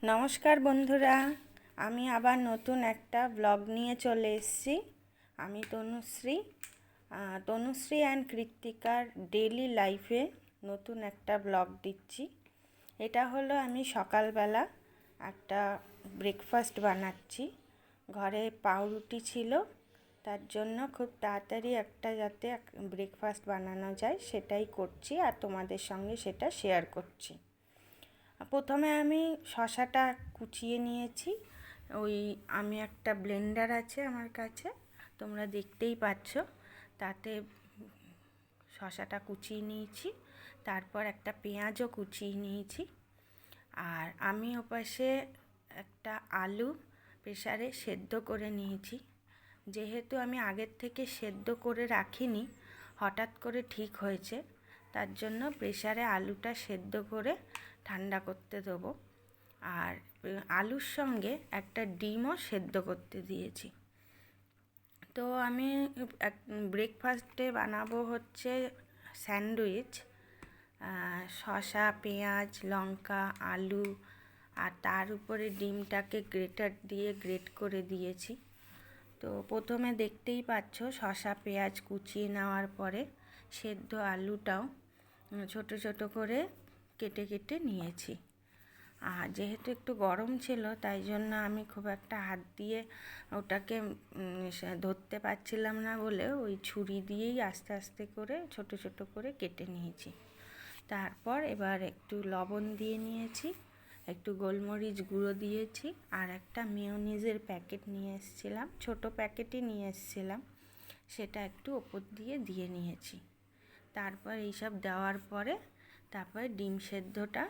নমস্কার বন্ধুরা, আমি আবার নতুন একটা ব্লগ নিয়ে চলে এসেছি। আমি তনুশ্রী অ্যান্ড কৃত্তিকার ডেইলি লাইফে নতুন একটা ব্লগ দিচ্ছি। এটা হলো আমি সকালবেলা একটা ব্রেকফাস্ট বানাচ্ছি। ঘরে পাউরুটি ছিল, তার জন্য খুব তাড়াতাড়ি একটা যাতে ব্রেকফাস্ট বানানো যায় সেটাই করছি আর তোমাদের সঙ্গে সেটা শেয়ার করছি। প্রথমে আমি শসাটা কুচিয়ে নিয়েছি। আমি একটা ব্লেন্ডার আছে আমার কাছে, তোমরা দেখতেই পাচ্ছ। তাতে শসাটা কুচিয়ে নিয়েছি, তারপর একটা পেঁয়াজও কুচিয়ে নিয়েছি। আর আমি ওপাশে একটা আলু প্রেসারে সেদ্ধ করে নিয়েছি। যেহেতু আমি আগের থেকে সেদ্ধ করে রাখিনি, হঠাৎ করে ঠিক হয়েছে, তার জন্য প্রেসারে আলুটা সেদ্ধ করে ঠান্ডা করতে দেবো। আর আলুর সঙ্গে একটা ডিমও সেদ্ধ করতে দিয়েছি। তো আমি ব্রেকফাস্টে বানাবো হচ্ছে স্যান্ডউইচ। শসা, পেঁয়াজ, লঙ্কা, আলু আর তার উপরে ডিমটাকে গ্রেটার দিয়ে গ্রেট করে দিয়েছি। তো প্রথমে দেখতেই পাচ্ছ শসা পেঁয়াজ কুচিয়ে নেওয়ার পরে সেদ্ধ আলুটাও ছোট ছোট করে কেটে কেটে নিয়েছি। আর যেহেতু একটু গরম ছিল তাই জন্য আমি খুব একটা হাত দিয়ে ওটাকে ধরতে পারছিলাম না বলে ওই ছুরি দিয়েই আস্তে আস্তে করে ছোট ছোট করে কেটে নিয়েছি। তারপর এবার একটু লবণ দিয়ে নিয়েছি, একটু গোলমরিচ গুঁড়ো দিয়েছি, আর একটা মেয়োনিজের প্যাকেট নিয়ে এসেছিলাম, ছোট প্যাকেটই নিয়ে এসেছিলাম, সেটা একটু ওপর দিয়ে নিয়েছি। তারপর এইসব দেওয়ার পরে তারপরে ডিম সেদ্ধটা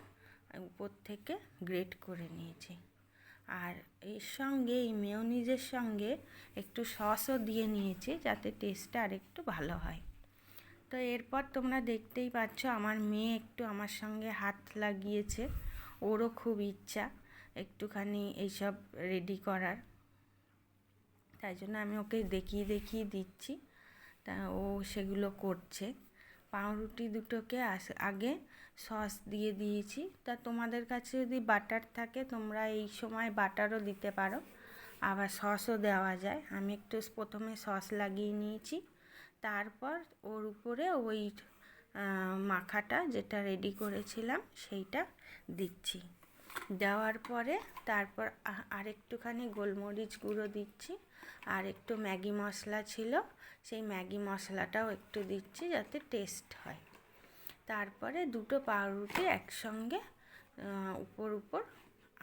উপর থেকে গ্রেট করে নিয়েছি। আর এর সঙ্গে এই মেয়োনিজের সঙ্গে একটু সসও দিয়ে নিয়েছি যাতে টেস্টটা আরেকটু ভালো হয়। তো এরপর তোমরা দেখতেই পাচ্ছ আমার মেয়ে একটু আমার সঙ্গে হাত লাগিয়েছে, ওরও খুব ইচ্ছা একটুখানি এইসব রেডি করার, তাই জন্য আমি ওকে দেখিয়ে দিচ্ছি। তা ও সেগুলো করছে। পাউরুটি দুটোকে আগে সস দিয়ে দিয়েছি। তা তোমাদের কাছে যদি বাটার থাকে তোমরা এই সময় বাটারও দিতে পারো, আবার সসও দেওয়া যায়। আমি একটু প্রথমে সস লাগিয়ে নিয়েছি, তারপর ওর উপরে ওই মাখাটা যেটা রেডি করেছিলাম সেইটা দিচ্ছি। দেওয়ার পরে তারপর আরেকটুখানি গোলমরিচ গুঁড়ো দিচ্ছি, আর একটু ম্যাগি মশলা ছিল, সেই ম্যাগি মশলাটাও একটু দিচ্ছি যাতে টেস্ট হয়। তারপরে দুটো পাউরুটি একসঙ্গে উপর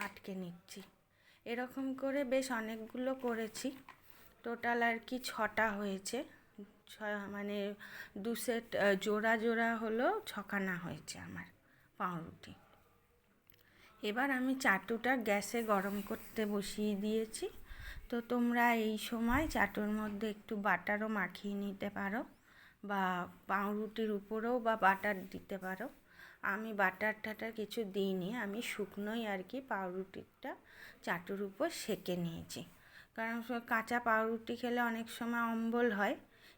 আটকে নিচ্ছি। এরকম করে বেশ অনেকগুলো করেছি, টোটাল আর কি 6টা হয়েছে। মানে 2 সেট জোড়া হলো 6খানা হয়েছে আমার পাউরুটি। এবার আমি চাটুটা গ্যাসে গরম করতে বসিয়ে দিয়েছি। তো তোমরা এই সময় চাটুর মধ্যে একটু বাটারও মাখিয়ে নিতে পারো, বা পাউরুটির উপরেও বা বাটার দিতে পারো। আমি বাটার টাটার কিছু দিইনি, আমি শুকনোই আর কি পাউরুটিটা চাটুর উপর সেঁকে নিয়েছি। কারণ কাঁচা পাউরুটি খেলে অনেক সময় অম্বল হয়,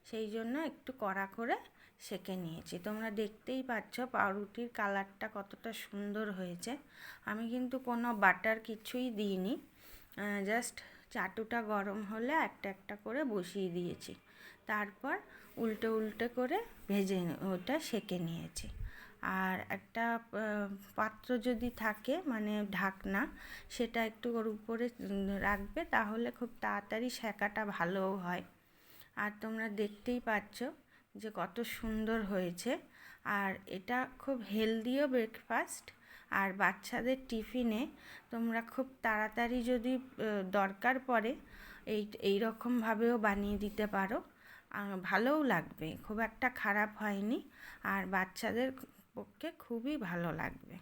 সেই জন্য একটু কড়া করে সেঁকে নিয়েছি। তোমরা দেখতেই পাচ্ছ পাউরুটির কালারটা কতটা সুন্দর হয়েছে। আমি কিন্তু কোনো বাটার কিছুই দিইনি, জাস্ট চাটুটা গরম হলে একটা একটা করে বসিয়ে দিয়েছি, তারপর উল্টে করে ভেজে ওটা সেঁকে নিয়েছি। আর একটা পাত্র যদি থাকে মানে ঢাকনা, সেটা একটু ওর উপরে রাখবে, তাহলে খুব তাড়াতাড়ি সেঁকাটা ভালোও হয়। আর তোমরা দেখতেই পাচ্ছ যে কত সুন্দর হয়েছে। আর এটা খুব হেলদিও ব্রেকফাস্ট, আর বাচ্চাদের টিফিনে তোমরা খুব তাড়াতাড়ি যদি দরকার পড়ে এই রকমভাবেও বানিয়ে দিতে পারো, ভালোও লাগবে, খুব একটা খারাপ হয়নি, আর বাচ্চাদের পক্ষে খুবই ভালো লাগবে।